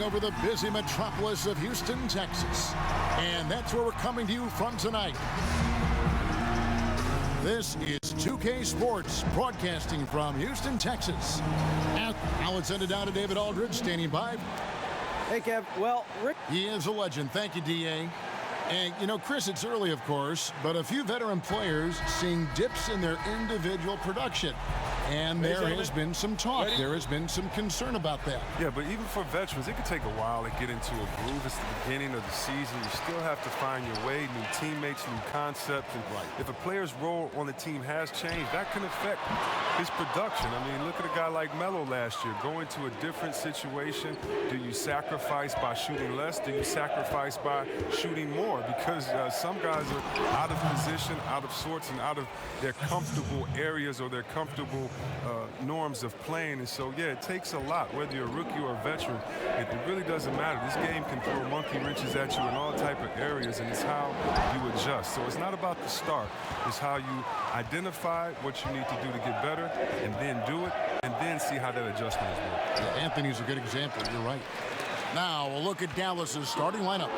over the busy metropolis of Houston, Texas. And that's where we're coming to you from tonight. This is 2K Sports, broadcasting from Houston, Texas. Now let's send it down to David Aldridge, standing by. Hey, Kev. Well, Rick. He is a legend. Thank you, D.A. And, you know, Chris, it's early, of course, but a few veteran players seeing dips in their individual production. And there has been some talk. There has been some concern about that. Yeah, but even for veterans, it can take a while to get into a groove. It's the beginning of the season. You still have to find your way, new teammates, new concepts. And if a player's role on the team has changed, that can affect his production. I mean, look at a guy like Melo last year. Going to a different situation, do you sacrifice by shooting less? Do you sacrifice by shooting more? Because some guys are out of position, out of sorts, and out of their comfortable areas or their comfortable norms of playing. And so, yeah, it takes a lot, whether you're a rookie or a veteran. It really doesn't matter. This game can throw monkey wrenches at you in all type of areas, and it's how you adjust. So it's not about the start. It's how you identify what you need to do to get better, and then do it, and then see how that adjustment is working. Yeah, Anthony's a good example. You're right. Now, we'll look at Dallas's starting lineup.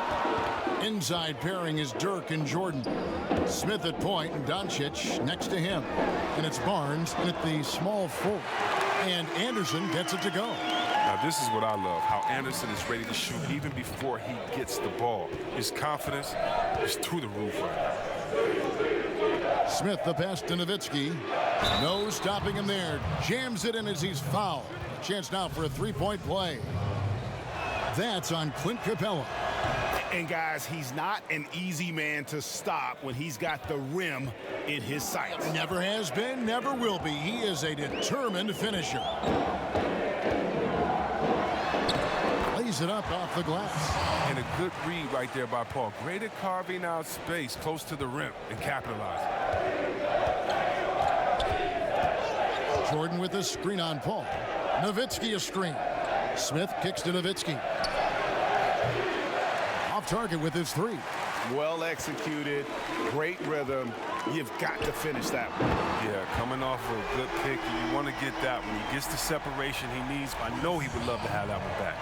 Inside pairing is Dirk and Jordan. Smith at point and Doncic next to him. And it's Barnes in at the small forward. And Anderson gets it to go. Now, this is what I love, how Anderson is ready to shoot even before he gets the ball. His confidence is through the roof right now. Smith the pass to Nowitzki. No stopping him there. Jams it in as he's fouled. Chance now for a three-point play. That's on Clint Capella. And guys, he's not an easy man to stop when he's got the rim in his sights. Never has been, never will be. He is a determined finisher. Lays it up off the glass. And a good read right there by Paul. Great at carving out space close to the rim and capitalizing. Jordan with a screen on Paul. Nowitzki a screen. Smith kicks to Nowitzki. Off target with his three. Well executed, great rhythm. You've got to finish that one. Yeah, coming off of a good pick, you want to get that one. He gets the separation he needs. I know he would love to have that one back.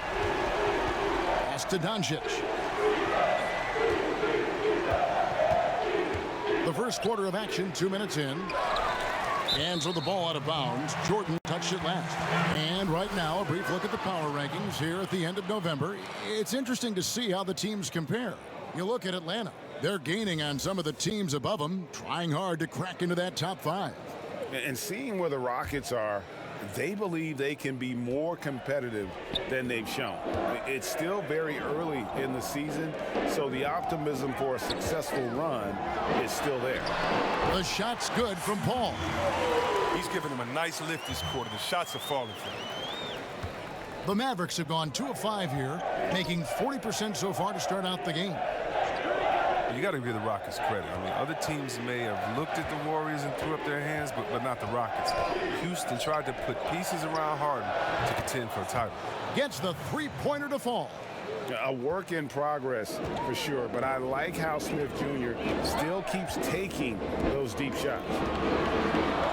Pass to Doncic. The first quarter of action, 2 minutes in. Hands with the ball out of bounds. Jordan touched it last. And right now, a brief look at the power rankings here at the end of November. It's interesting to see how the teams compare. You look at Atlanta. They're gaining on some of the teams above them, trying hard to crack into that top five. And seeing where the Rockets are, they believe they can be more competitive than they've shown. It's still very early in the season, so the optimism for a successful run is still there. The shot's good from Paul. He's giving him a nice lift this quarter. The shots are falling for him. The Mavericks have gone 2 of 5 here, making 40% so far to start out the game. You got to give the Rockets credit. I mean, other teams may have looked at the Warriors and threw up their hands, but not the Rockets. Houston tried to put pieces around Harden to contend for a title. Gets the three-pointer to fall. A work in progress for sure, but I like how Smith Jr. still keeps taking those deep shots.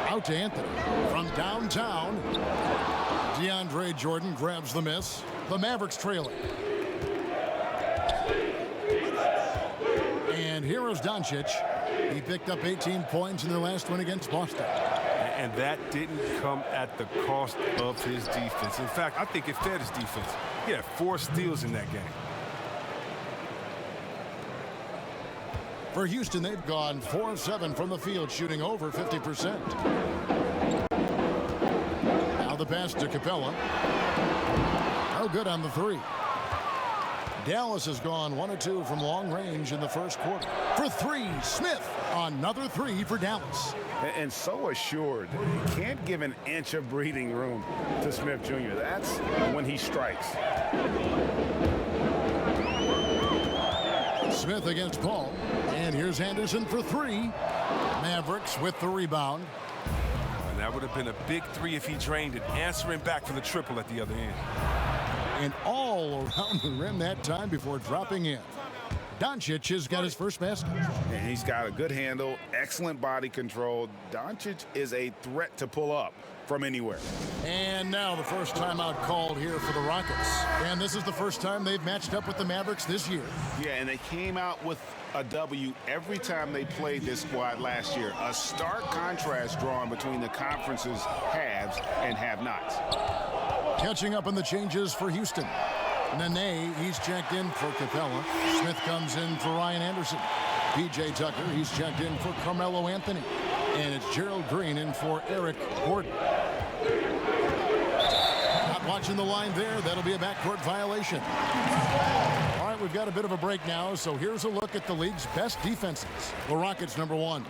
Out to Anthony from downtown. DeAndre Jordan grabs the miss. The Mavericks trailing. And here is Doncic. He picked up 18 points in their last win against Boston. And that didn't come at the cost of his defense. In fact, I think it fed his defense. He had 4 steals in that game. For Houston, they've gone 4 of 7 from the field, shooting over 50%. Now the pass to Capella. No good on the three. Dallas has gone 1 of 2 from long range in the first quarter. For 3, Smith. Another 3 for Dallas. And so assured. You can't give an inch of breathing room to Smith Jr. That's when he strikes. Smith against Paul. And here's Anderson for 3. Mavericks with the rebound. And that would have been a big 3 if he drained it. Answering back for the triple at the other end. And all around the rim that time before dropping in. Doncic has got his first basket. And he's got a good handle, excellent body control. Doncic is a threat to pull up from anywhere. And now the first timeout called here for the Rockets. And this is the first time they've matched up with the Mavericks this year. Yeah, and they came out with a W every time they played this squad last year. A stark contrast drawn between the conference's haves and have-nots. Catching up on the changes for Houston. Nene, he's checked in for Capella. Smith comes in for Ryan Anderson. P.J. Tucker, he's checked in for Carmelo Anthony. And it's Gerald Green in for Eric Gordon. Not watching the line there. That'll be a backcourt violation. All right, we've got a bit of a break now, so here's a look at the league's best defenses. The Rockets, number 1.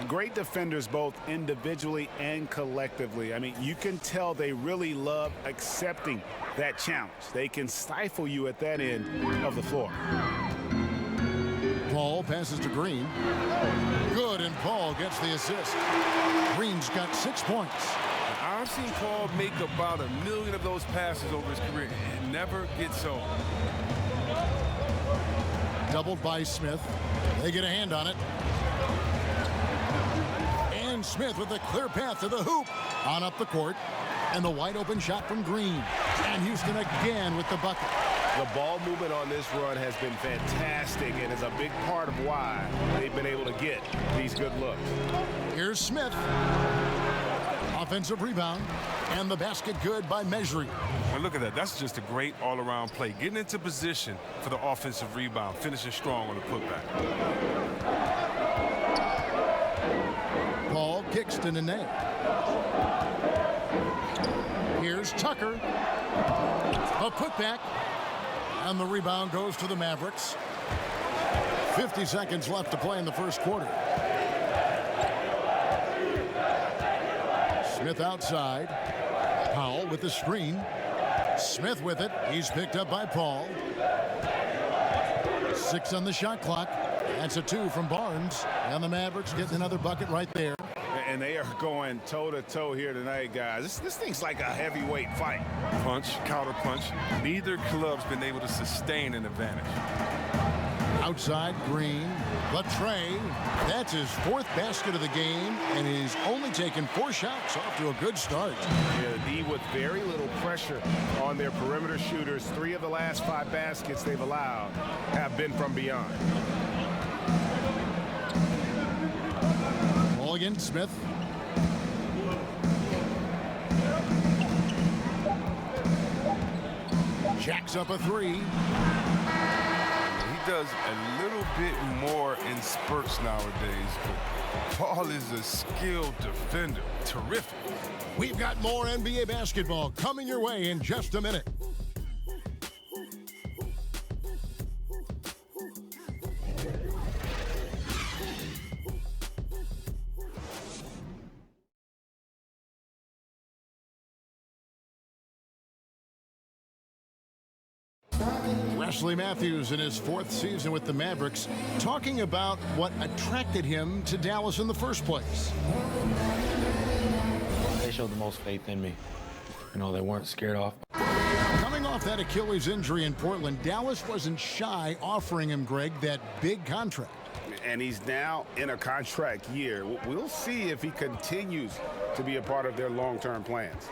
Great defenders both individually and collectively. I mean, you can tell they really love accepting that challenge. They can stifle you at that end of the floor. Paul passes to Green. Good, and Paul gets the assist. Green's got 6 points. I've seen Paul make about 1 million of those passes over his career and never gets home. Doubled by Smith. They get a hand on it. And Smith with a clear path to the hoop. On up the court. And the wide open shot from Green. And Houston again with the bucket. The ball movement on this run has been fantastic and is a big part of why they've been able to get these good looks. Here's Smith. Offensive rebound. And the basket good by Mejri. And look at that. That's just a great all-around play. Getting into position for the offensive rebound. Finishing strong on the putback. Paul kicks to Nene. Here's Tucker. A putback. And the rebound goes to the Mavericks. 50 seconds left to play in the first quarter. Smith outside. Powell with the screen. Smith with it. He's picked up by Paul. 6 on the shot clock. That's a 2 from Barnes. And the Mavericks get another bucket right there. And they are going toe-to-toe here tonight, guys. This thing's like a heavyweight fight. Punch, counter punch. Neither club's been able to sustain an advantage. Outside, Green. Latre. That's his 4th basket of the game, and he's only taken 4 shots. Off to a good start. Yeah, the D with very little pressure on their perimeter shooters. 3 of the last 5 baskets they've allowed have been from beyond. Ball again, Smith. Jacks up a 3. He does a little bit more in spurts nowadays, but Paul is a skilled defender. Terrific. We've got more NBA basketball coming your way in just a minute. Wesley Matthews in his 4th season with the Mavericks, talking about what attracted him to Dallas in the first place. They showed the most faith in me. You know, they weren't scared off. Coming off that Achilles injury in Portland, Dallas wasn't shy offering him, Greg, that big contract. And he's now in a contract year. We'll see if he continues to be a part of their long-term plans.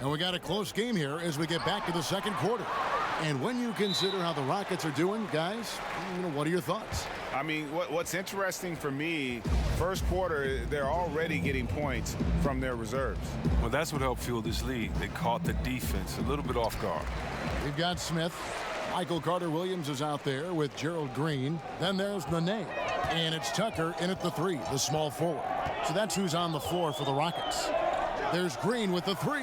And we got a close game here as we get back to the second quarter. And when you consider how the Rockets are doing, guys, what are your thoughts? I mean, what's interesting for me, first quarter, they're already getting points from their reserves. Well, that's what helped fuel this lead. They caught the defense a little bit off guard. We've got Smith. Michael Carter-Williams is out there with Gerald Green. Then there's Nene. And it's Tucker in at the 3, the small forward. So that's who's on the floor for the Rockets. There's Green with the 3.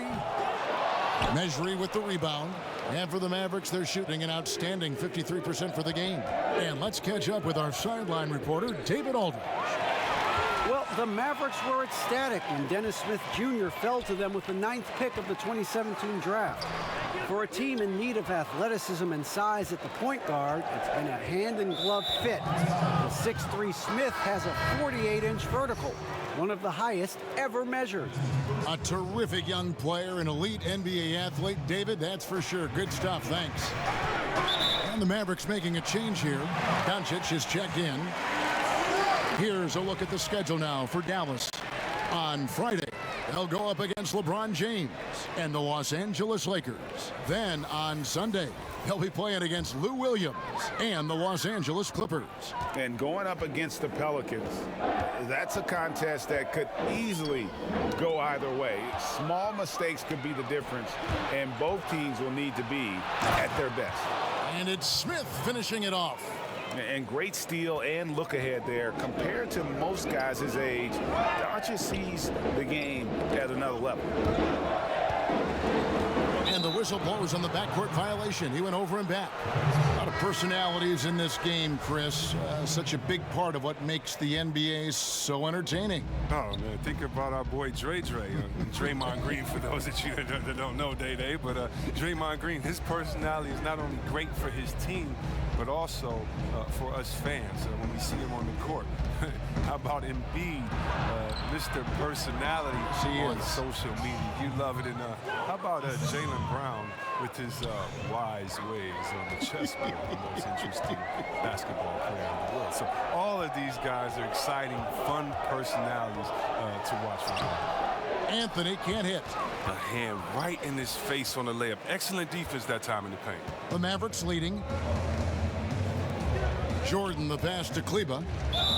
Mejri with the rebound. And for the Mavericks, they're shooting an outstanding 53% for the game. And let's catch up with our sideline reporter, David Aldridge. Well, the Mavericks were ecstatic when Dennis Smith Jr. fell to them with the 9th pick of the 2017 draft. For a team in need of athleticism and size at the point guard, it's been a hand-in-glove fit. The 6'3" Smith has a 48-inch vertical. one of the highest ever measured. A terrific young player, an elite NBA athlete. David, that's for sure. Good stuff. Thanks. And the Mavericks making a change here. Doncic is checked in. Here's a look at the schedule now for Dallas. On Friday, they'll go up against LeBron James and the Los Angeles Lakers. Then on Sunday, they'll be playing against Lou Williams and the Los Angeles Clippers. And going up against the Pelicans, that's a contest that could easily go either way. Small mistakes could be the difference, and both teams will need to be at their best. And it's Smith finishing it off. And great steal and look ahead there. Compared to most guys his age, Doncic sees the game at another level. And the whistle blows on the backcourt violation. He went over and back. A lot of personalities in this game, Chris. Such a big part of what makes the NBA so entertaining. Oh, man, think about our boy Dre. Draymond Green, for those that you that don't know, Day. But Draymond Green, his personality is not only great for his team, but also for us fans when we see him on the court. How about Embiid, Mr. Personality on social media? You love it. And how about Jaylen Brown with his wise ways on the chessboard, the most interesting basketball player in the world. So all of these guys are exciting, fun personalities to watch from him. Anthony can't hit. A hand right in his face on the layup. Excellent defense that time in the paint. The Mavericks leading. Jordan, the pass to Kleba.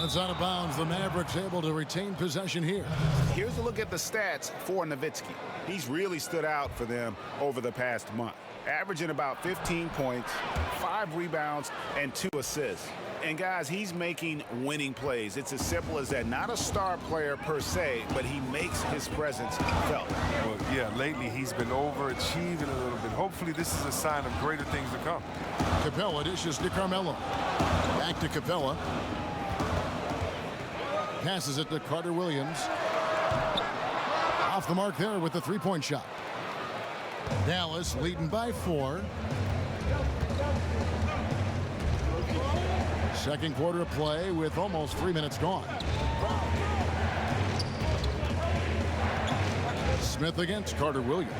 It's out of bounds. The Mavericks able to retain possession here. Here's a look at the stats for Nowitzki. He's really stood out for them over the past month, averaging about 15 points, 5 rebounds, and 2 assists. And guys, he's making winning plays. It's as simple as that. Not a star player per se, but he makes his presence felt. Well, yeah, lately he's been overachieving a little bit. Hopefully this is a sign of greater things to come. Capella dishes to Carmelo. Back to Capella. Passes it to Carter Williams. Off the mark there with the three-point shot. Dallas leading by 4. Second quarter of play with almost 3 minutes gone. Smith against Carter Williams.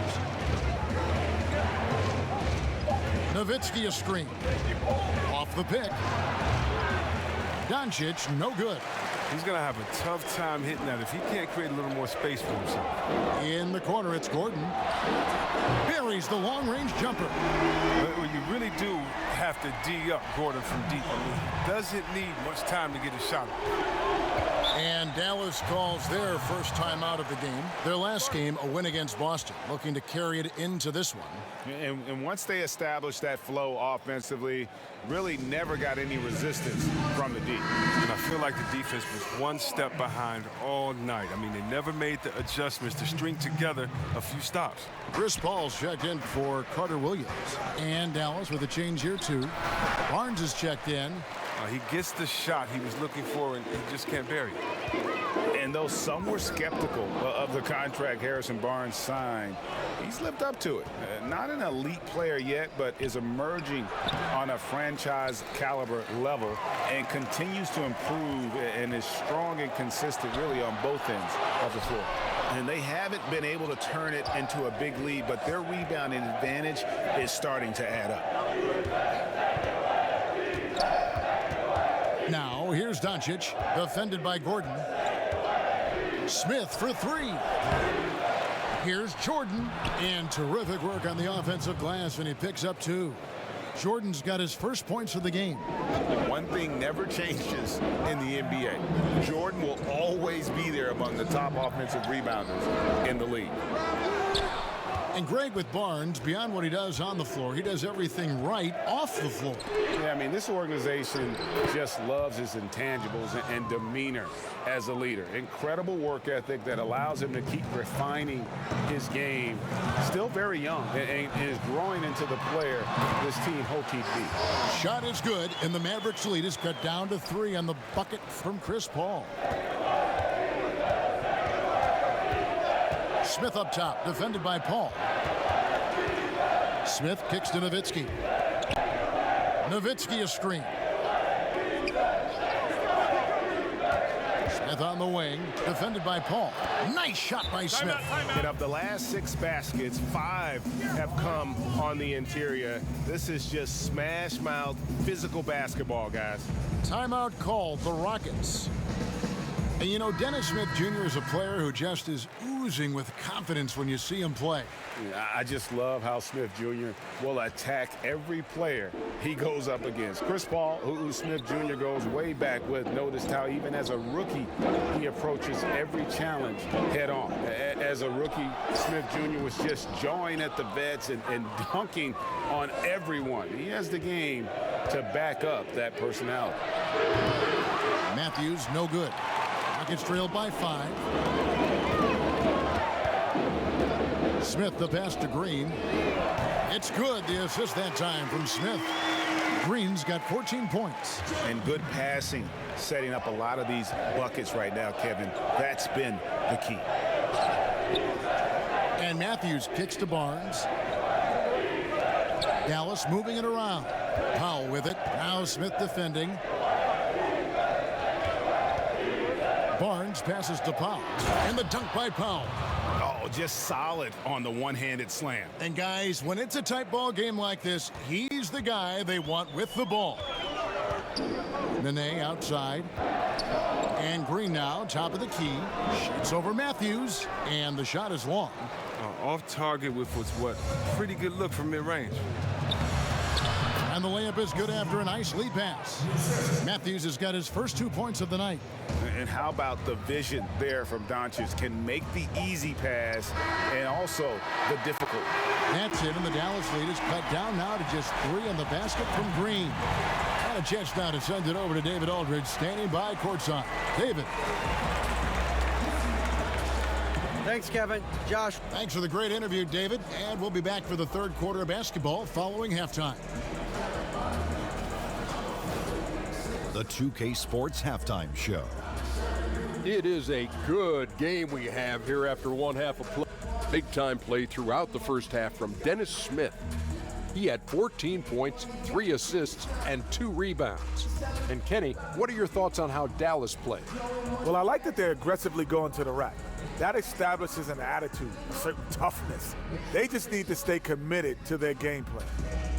Nowitzki a screen. Off the pick. Doncic, no good. He's going to have a tough time hitting that if he can't create a little more space for himself. In the corner, it's Gordon. Buries the long-range jumper. Well, you really do have to D up Gordon from deep. I mean, he doesn't need much time to get a shot. And Dallas calls their first time out of the game. Their last game, a win against Boston, looking to carry it into this one. And once they established that flow offensively, really never got any resistance from the deep. And I feel like the defense was one step behind all night. I mean, they never made the adjustments to string together a few stops. Chris Paul's checked in for Carter Williams. And Dallas with a change here, too. Barnes is checked in. He gets the shot he was looking for, and he just can't bury it. And though some were skeptical of the contract Harrison Barnes signed, he's lived up to it. Not an elite player yet, but is emerging on a franchise caliber level and continues to improve and is strong and consistent really on both ends of the floor. And they haven't been able to turn it into a big lead, but their rebounding advantage is starting to add up. Now, here's Doncic, defended by Gordon. Smith for 3. Here's Jordan, and terrific work on the offensive glass, and he picks up 2. Jordan's got his first points of the game. One thing never changes in the NBA. Jordan will always be there among the top offensive rebounders in the league. And Greg, with Barnes, beyond what he does on the floor, he does everything right off the floor. Yeah, I mean, this organization just loves his intangibles and demeanor as a leader. Incredible work ethic that allows him to keep refining his game. Still very young and is growing into the player this team hoped he'd be. Shot is good, and the Mavericks lead is cut down to 3 on the bucket from Chris Paul. Smith up top, defended by Paul. Smith kicks to Nowitzki. Nowitzki a screen. Smith on the wing, defended by Paul. Nice shot by Smith. And of the last 6 baskets, 5 have come on the interior. This is just smash mouth physical basketball, guys. Timeout called, the Rockets. And you know, Dennis Smith Jr. is a player who just is oozing with confidence when you see him play. I just love how Smith Jr. will attack every player he goes up against. Chris Paul, who Smith Jr. goes way back with, noticed how even as a rookie, he approaches every challenge head on. As a rookie, Smith Jr. was just jawing at the vets and dunking on everyone. He has the game to back up that personality. Matthews, no good. Rockets trailed by 5. Smith the pass to Green. It's good. The assist that time from Smith. Green's got 14 points. And good passing, setting up a lot of these buckets right now, Kevin. That's been the key. And Matthews kicks to Barnes. Dallas moving it around. Powell with it. Now Smith defending. Barnes passes to Powell. And the dunk by Powell. Oh, just solid on the one-handed slam. And guys, when it's a tight ball game like this, he's the guy they want with the ball. Nene outside. And Green now, top of the key. Shoots over Matthews. And the shot is long. Off target with what pretty good look from mid-range. And the layup is good after a nice lead pass. Matthews has got his first 2 points of the night. And how about the vision there from Doncic? Can make the easy pass and also the difficult. That's it, and the Dallas lead is cut down now to just 3 on the basket from Green. And a chance now to send it over to David Aldridge, standing by courtside. David. Thanks, Kevin. Josh. Thanks for the great interview, David. And we'll be back for the third quarter of basketball following halftime. The 2K Sports Halftime Show. It is a good game we have here after one half of play. Big time play throughout the first half from Dennis Smith. He had 14 points, 3 assists, and 2 rebounds. And Kenny, what are your thoughts on how Dallas played? Well, I like that they're aggressively going to the rack. That establishes an attitude, a certain toughness. They just need to stay committed to their game plan.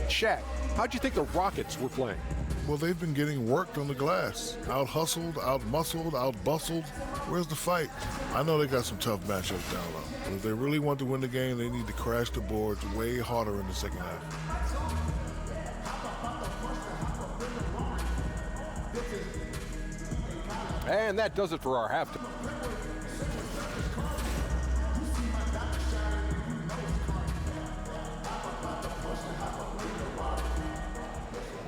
Shaq, how'd you think the Rockets were playing? Well, they've been getting worked on the glass. Out-hustled, out-muscled, out-bustled. Where's the fight? I know they got some tough matchups down low. But if they really want to win the game, they need to crash the boards way harder in the second half. And that does it for our halftime.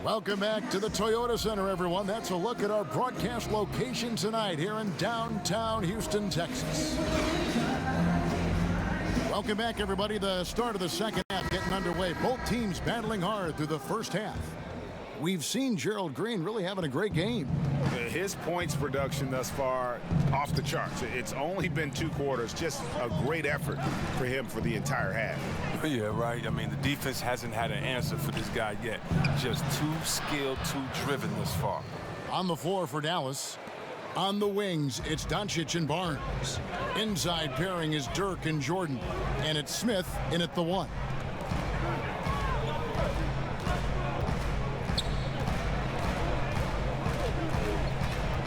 Welcome back to the Toyota Center, everyone. That's a look at our broadcast location tonight here in downtown Houston, Texas. Welcome back, everybody. The start of the second half getting underway. Both teams battling hard through the first half. We've seen Gerald Green really having a great game. His points production thus far off the charts. It's only been 2 quarters. Just a great effort for him for the entire half. Yeah, right. I mean, the defense hasn't had an answer for this guy yet. Just too skilled, too driven this far. On the floor for Dallas. On the wings, it's Doncic and Barnes. Inside pairing is Dirk and Jordan. And it's Smith in at the 1.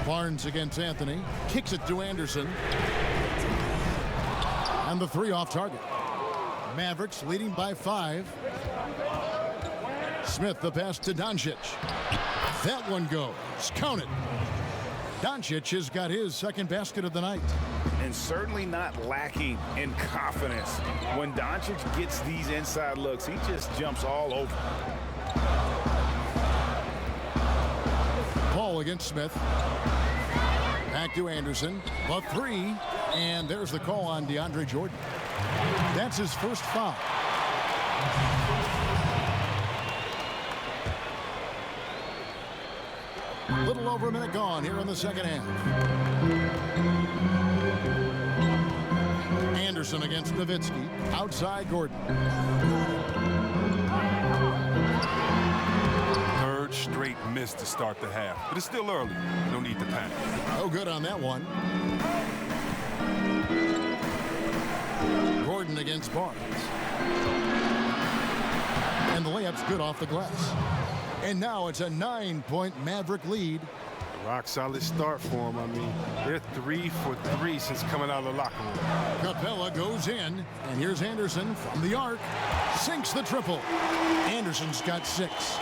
Barnes against Anthony. Kicks it to Anderson. And the 3 off target. Mavericks leading by 5. Smith the pass to Doncic. That one goes. Count it. Doncic has got his second basket of the night. And certainly not lacking in confidence. When Doncic gets these inside looks, he just jumps all over. Paul against Smith. Back to Anderson. The 3. And there's the call on DeAndre Jordan. That's his first foul. A little over a minute gone here in the second half. Anderson against Nowitzki. Outside Gordon. Third straight miss to start the half. But it's still early. No need to panic. Oh, good on that one. Gordon against Barnes. And the layup's good off the glass. And now it's a 9-point Maverick lead. Rock solid start for them. I mean, they're 3 for 3 since coming out of the locker room. Capella goes in, and here's Anderson from the arc. Sinks the triple. Anderson's got 6.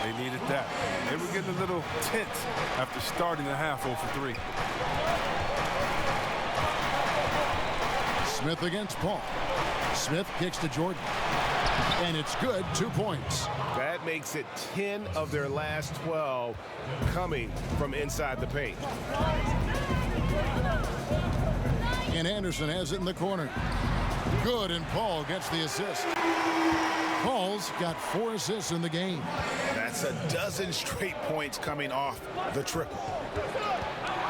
They needed that. They were getting a little tense after starting the half 0 for 3. Smith against Paul. Smith kicks to Jordan. And it's good, 2 points. That makes it 10 of their last 12 coming from inside the paint. And Anderson has it in the corner. Good, and Paul gets the assist. Paul's got 4 assists in the game. That's a dozen straight points coming off the triple.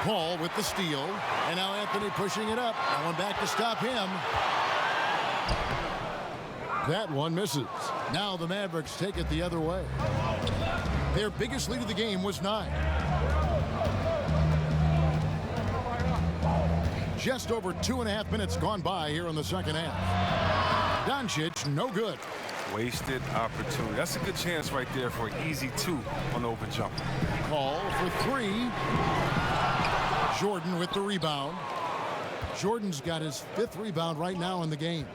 Paul with the steal, and now Anthony pushing it up. No one back to stop him. That one misses. Now the Mavericks take it the other way. Their biggest lead of the game was 9. Just over 2.5 minutes gone by here in the second half. Doncic, no good. Wasted opportunity. That's a good chance right there for an easy 2 on the open jump. Paul for 3. Jordan with the rebound. Jordan's got his 5th rebound right now in the game.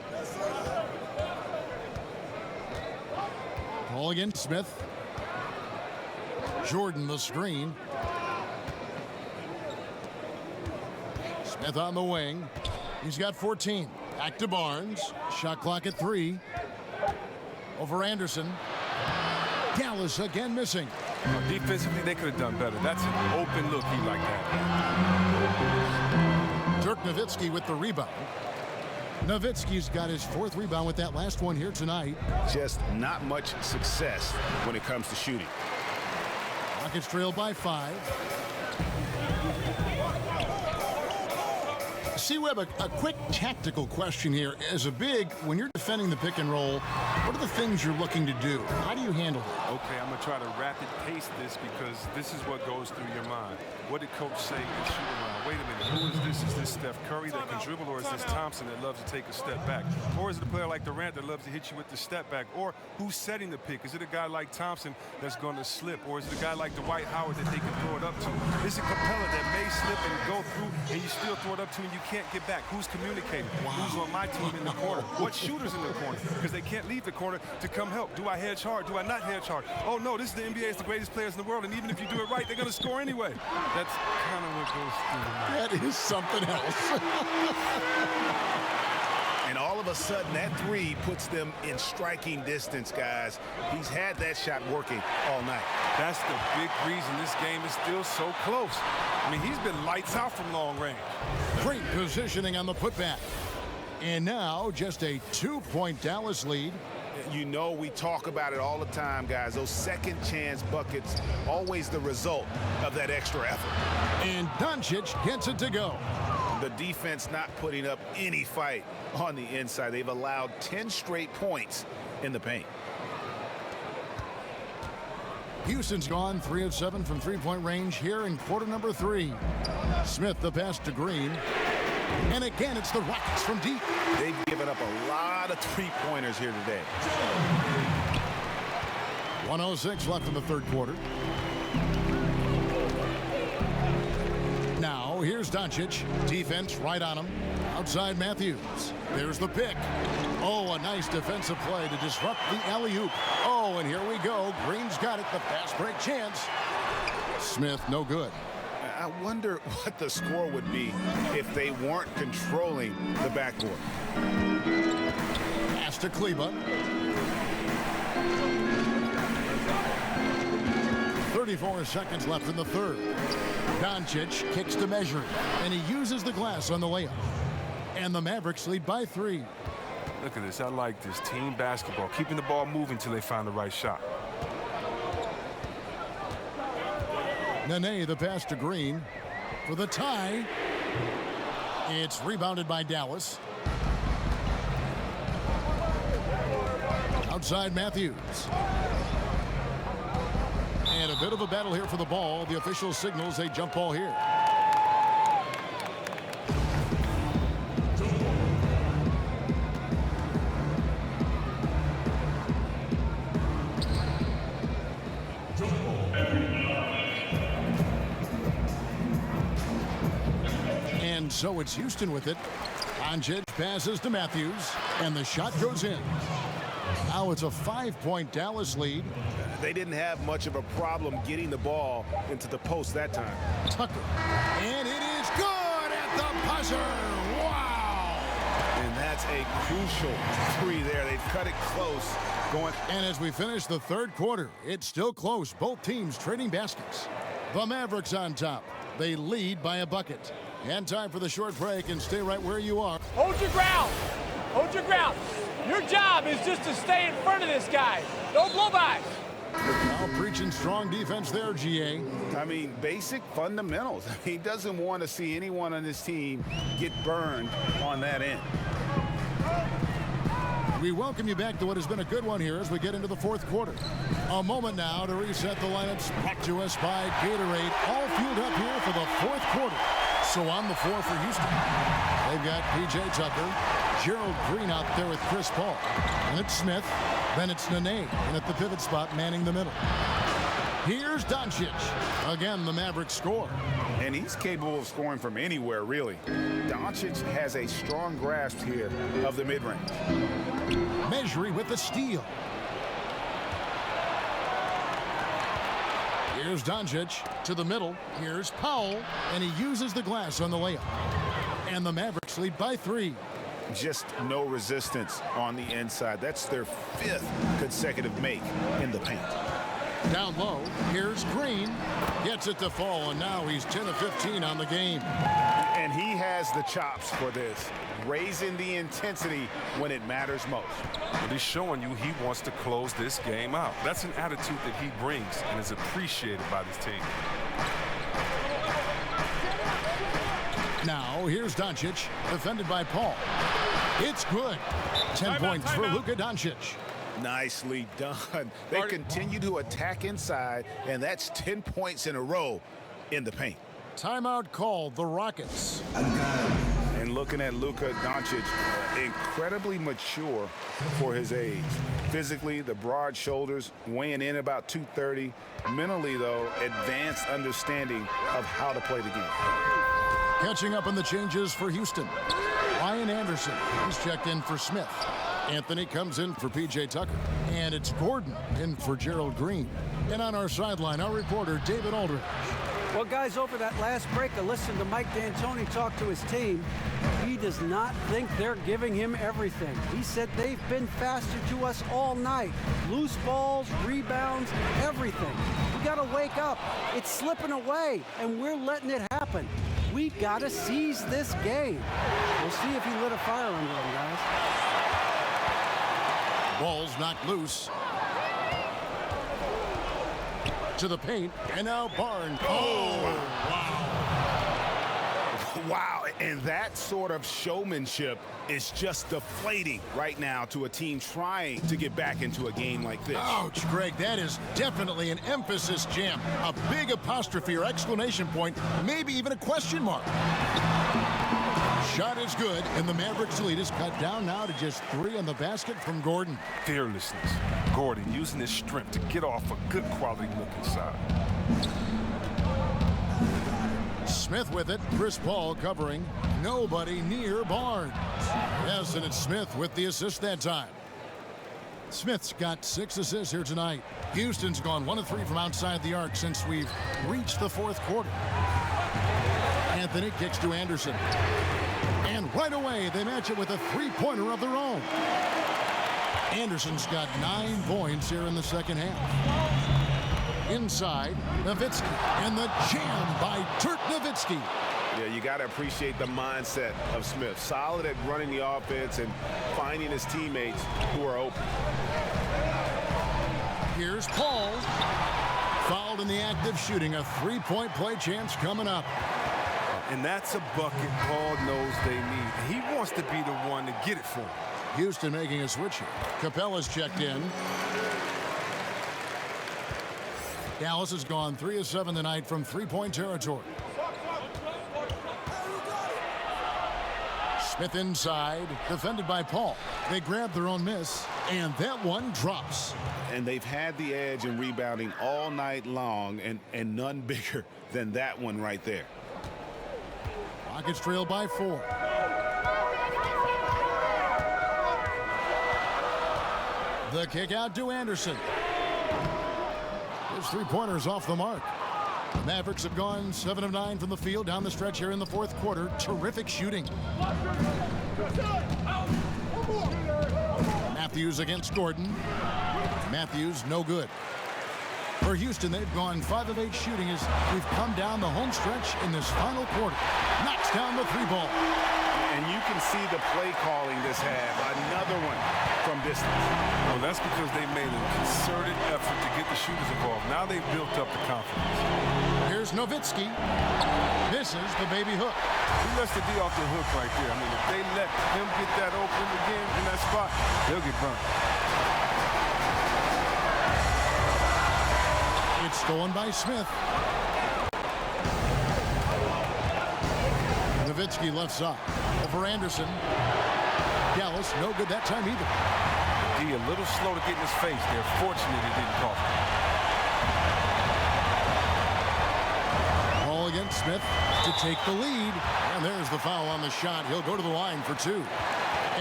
Paul against Smith. Jordan the screen. Smith on the wing. He's got 14. Back to Barnes. Shot clock at 3. Over Anderson. Dallas again missing. Defensively, they could have done better. That's an open look. He like that. Dirk Nowitzki with the rebound. Nowitzki's got his 4th rebound with that last one here tonight. Just not much success when it comes to shooting. Rockets trail by 5. See, we have a quick tactical question here. As a big, when you're defending the pick and roll, what are the things you're looking to do? How do you handle it? Okay, I'm going to try to rapid pace this because this is what goes through your mind. What did coach say in shoot around? Wait a minute, who is this? Is this Steph Curry that can dribble, or is this Thompson that loves to take a step back? Or is it a player like Durant that loves to hit you with the step back? Or who's setting the pick? Is it a guy like Thompson that's going to slip? Or is it a guy like Dwight Howard that they can throw it up to? Is it Capella that may slip and go through and you still throw it up to and you can't get back? Who's communicating? Who's on my team in the corner? What shooters in the corner? Because they can't leave the corner to come help. Do I hedge hard? Do I not hedge hard? Oh no, this is the NBA. It's the greatest players in the world, and even if you do it right, they're going to score anyway. That's kind of what goes through the mind. That is something else. And all of a sudden, that 3 puts them in striking distance, guys. He's had that shot working all night. That's the big reason this game is still so close. I mean, he's been lights out from long range. Great positioning on the putback. And now just a 2-point Dallas lead. You know, we talk about it all the time, guys. Those second chance buckets, always the result of that extra effort. And Doncic gets it to go. The defense not putting up any fight on the inside. They've allowed 10 straight points in the paint. Houston's gone 3 of 7 from 3-point range here in quarter number 3. Smith the pass to Green. And again, it's the Rockets from deep. They've given up a lot of 3-pointers here today. 1:06 left in the third quarter. Now, here's Doncic. Defense right on him. Outside Matthews. There's the pick. Oh, a nice defensive play to disrupt the alley-oop. Oh, and here we go. Green's got it. The fast break chance. Smith, no good. I wonder what the score would be if they weren't controlling the backcourt. Pass to Kleba. 34 seconds left in the third. Doncic kicks to measure, and he uses the glass on the layup. And the Mavericks lead by 3. Look at this. I like this. Team basketball. Keeping the ball moving until they find the right shot. Nene the pass to Green for the tie. It's rebounded by Dallas. Outside Matthews. And a bit of a battle here for the ball. The official signals a jump ball here. And so it's Houston with it. Doncic passes to Matthews, and the shot goes in. Now it's a 5-point Dallas lead. They didn't have much of a problem getting the ball into the post that time. Tucker, and it is good at the buzzer. Wow! And that's a crucial three there. They've cut it close. And as we finish the third quarter, it's still close. Both teams trading baskets. The Mavericks on top. They lead by a bucket. And time for the short break, and stay right where you are. Hold your ground. Hold your ground. Your job is just to stay in front of this guy. Don't blow by. Now preaching strong defense there, GA. I mean, basic fundamentals. He doesn't want to see anyone on his team get burned on that end. We welcome you back to what has been a good one here as we get into the fourth quarter. A moment now to reset the lineups. Brought to us by Gatorade. All fueled up here for the fourth quarter. So on the floor for Houston, they've got P.J. Tucker, Gerald Green out there with Chris Paul. And it's Smith, then it's Nene, and at the pivot spot, manning the middle. Here's Doncic. Again, the Mavericks score. And he's capable of scoring from anywhere, really. Doncic has a strong grasp here of the mid-range. Measuring with the steal. Here's Doncic to the middle. Here's Powell, and he uses the glass on the layup. And the Mavericks lead by 3. Just no resistance on the inside. That's their 5th consecutive make in the paint. Down low, here's Green. Gets it to fall, and now he's 10 of 15 on the game. And he has the chops for this, raising the intensity when it matters most. But he's showing you he wants to close this game out. That's an attitude that he brings and is appreciated by this team. Now, here's Doncic, defended by Paul. It's good. 10 points for Luka Doncic. Nicely done. They continue to attack inside, and that's 10 points in a row in the paint. Timeout called, the Rockets. And looking at Luka Doncic, incredibly mature for his age. Physically, the broad shoulders, weighing in about 230. Mentally, though, advanced understanding of how to play the game. Catching up on the changes for Houston. Ryan Anderson, he's checked in for Smith. Anthony comes in for P.J. Tucker. And it's Gordon in for Gerald Green. And on our sideline, our reporter, David Aldridge. Well, guys, over that last break, I listened to Mike D'Antoni talk to his team. He does not think they're giving him everything. He said they've been faster to us all night. Loose balls, rebounds, everything. We got to wake up. It's slipping away, and we're letting it happen. We got to seize this game. We'll see if he lit a fire under them, guys. Ball's knocked loose. To the paint, and now Barnes. Oh, wow. Wow, and that sort of showmanship is just deflating right now to a team trying to get back into a game like this. Ouch, Greg, that is definitely an emphasis jam. A big apostrophe or exclamation point, maybe even a question mark. Shot is good, and the Mavericks lead is cut down now to just 3 on the basket from Gordon. Fearlessness. Gordon using his strength to get off a good quality look inside. Smith with it. Chris Paul covering. Nobody near Barnes. Yes, and it's Smith with the assist that time. Smith's got 6 assists here tonight. Houston's gone 1 of 3 from outside the arc since we've reached the fourth quarter. Anthony kicks to Anderson. And right away, they match it with a 3-pointer of their own. Anderson's got 9 points here in the second half. Inside, Nowitzki, and the jam by Dirk Nowitzki. Yeah, you got to appreciate the mindset of Smith. Solid at running the offense and finding his teammates who are open. Here's Paul. Fouled in the act of shooting. A 3-point play chance coming up. And that's a bucket Paul knows they need. He wants to be the one to get it for him. Houston making a switch here. Capella's checked in. Dallas has gone 3 of 7 tonight from three-point territory. Smith inside, defended by Paul. They grab their own miss, and that one drops. And they've had the edge in rebounding all night long, and none bigger than that one right there. Rockets trail by 4. The kick out to Anderson. His three-pointer's off the mark. The Mavericks have gone 7 of 9 from the field down the stretch here in the fourth quarter. Terrific shooting. Matthews against Gordon. Matthews no good. For Houston, they've gone 5 of 8 shooting as we've come down the home stretch in this final quarter. Knocks down the 3-ball. And you can see the play calling this half. Another one from distance. Well, that's because they made a concerted effort to get the shooters involved. Now they've built up the confidence. Here's Nowitzki. Misses the baby hook. He lets the D off the hook right there. I mean, if they let him get that open again in that spot, they'll get burnt. It's stolen by Smith. Nowitzki left side. Over Anderson. Dallas no good that time either. D a little slow to get in his face. They're fortunate it didn't cost him. Ball against Smith to take the lead. And there's the foul on the shot. He'll go to the line for 2.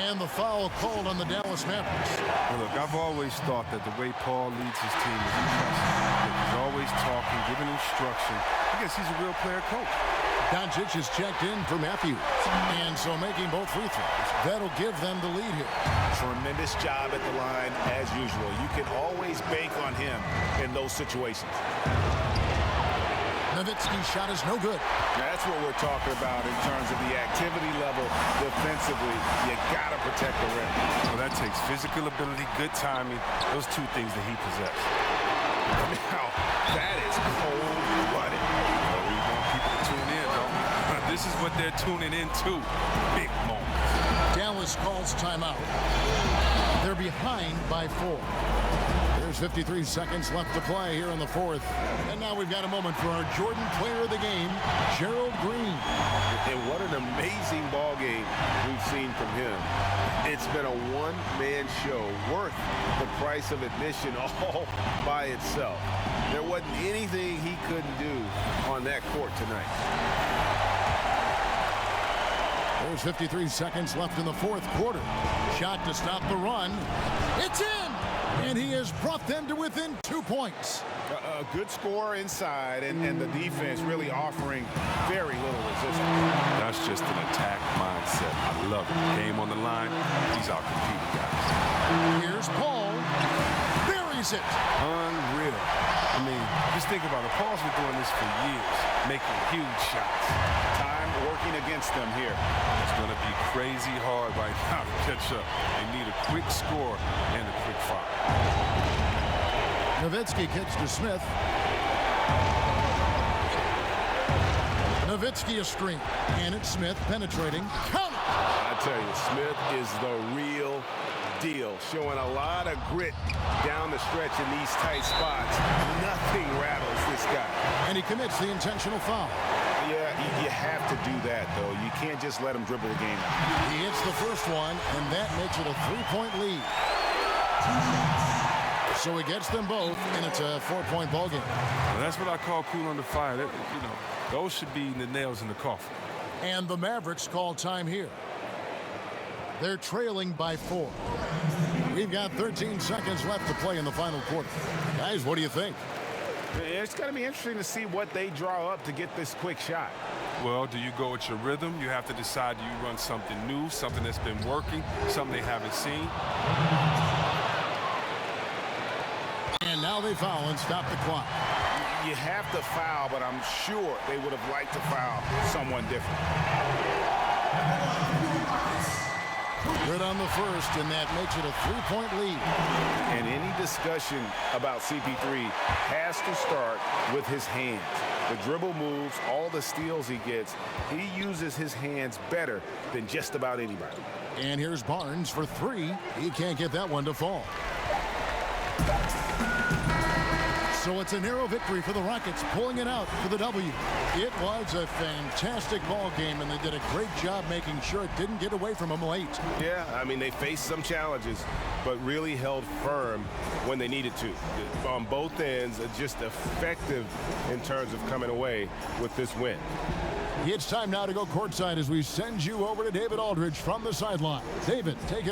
And the foul called on the Dallas Mavericks. Well, look, I've always thought that the way Paul leads his team is impressive. He's always talking, giving instruction. I guess he's a real player coach. Doncic is checked in for Matthews. And so making both free throws. That'll give them the lead here. Tremendous job at the line as usual. You can always bank on him in those situations. Nowitzki's shot is no good. That's what we're talking about in terms of the activity level defensively. You got to protect the rim. Well, that takes physical ability, good timing, those two things that he possesses. Now, that is cold-blooded. Well, we want people to tune in, don't we? This is what they're tuning into. Big moments. Dallas calls timeout. They're behind by 4. There's 53 seconds left to play here in the fourth. And now we've got a moment for our Jordan player of the game, Gerald Green. And what an amazing ball game we've seen from him. It's been a one-man show worth the price of admission all by itself. There wasn't anything he couldn't do on that court tonight. There's 53 seconds left in the fourth quarter. Shot to stop the run. It's in! And he has brought them to within 2 points. A good score inside, and the defense really offering very little resistance. That's just an attack mindset. I love it. Game on the line. He's out competing, guys. Here's Paul. Buries it. Unreal. I mean, just think about it. Paul's been doing this for years, making huge shots. Time working against them here. It's going to be crazy hard right now to catch up. They need a quick score and a quick foul. Nowitzki kicks to Smith. Nowitzki a screen. And it's Smith penetrating. Count! I tell you, Smith is the real deal. Showing a lot of grit down the stretch in these tight spots. Nothing rattles this guy. And he commits the intentional foul. Yeah, you have to do that, though. You can't just let him dribble the game out. He hits the first one, and that makes it a 3-point lead. So he gets them both, and it's a 4-point ball game. Well, that's what I call cool under fire. Those should be the nails in the coffin. And the Mavericks call time here. They're trailing by 4. We've got 13 seconds left to play in the final quarter. Guys, what do you think? It's going to be interesting to see what they draw up to get this quick shot. Well, do you go with your rhythm? You have to decide, do you run something new, something that's been working, something they haven't seen? And now they foul and stop the clock. You have to foul, but I'm sure they would have liked to foul someone different. Good on the first, and that makes it a 3-point lead. And any discussion about CP3 has to start with his hands. The dribble moves, all the steals he gets, he uses his hands better than just about anybody. And here's Barnes for 3. He can't get that one to fall. So it's a narrow victory for the Rockets, pulling it out for the W. It was a fantastic ball game, and they did a great job making sure it didn't get away from them late. Yeah, I mean, they faced some challenges, but really held firm when they needed to. On both ends, just effective in terms of coming away with this win. It's time now to go courtside as we send you over to David Aldridge from the sideline. David, take it.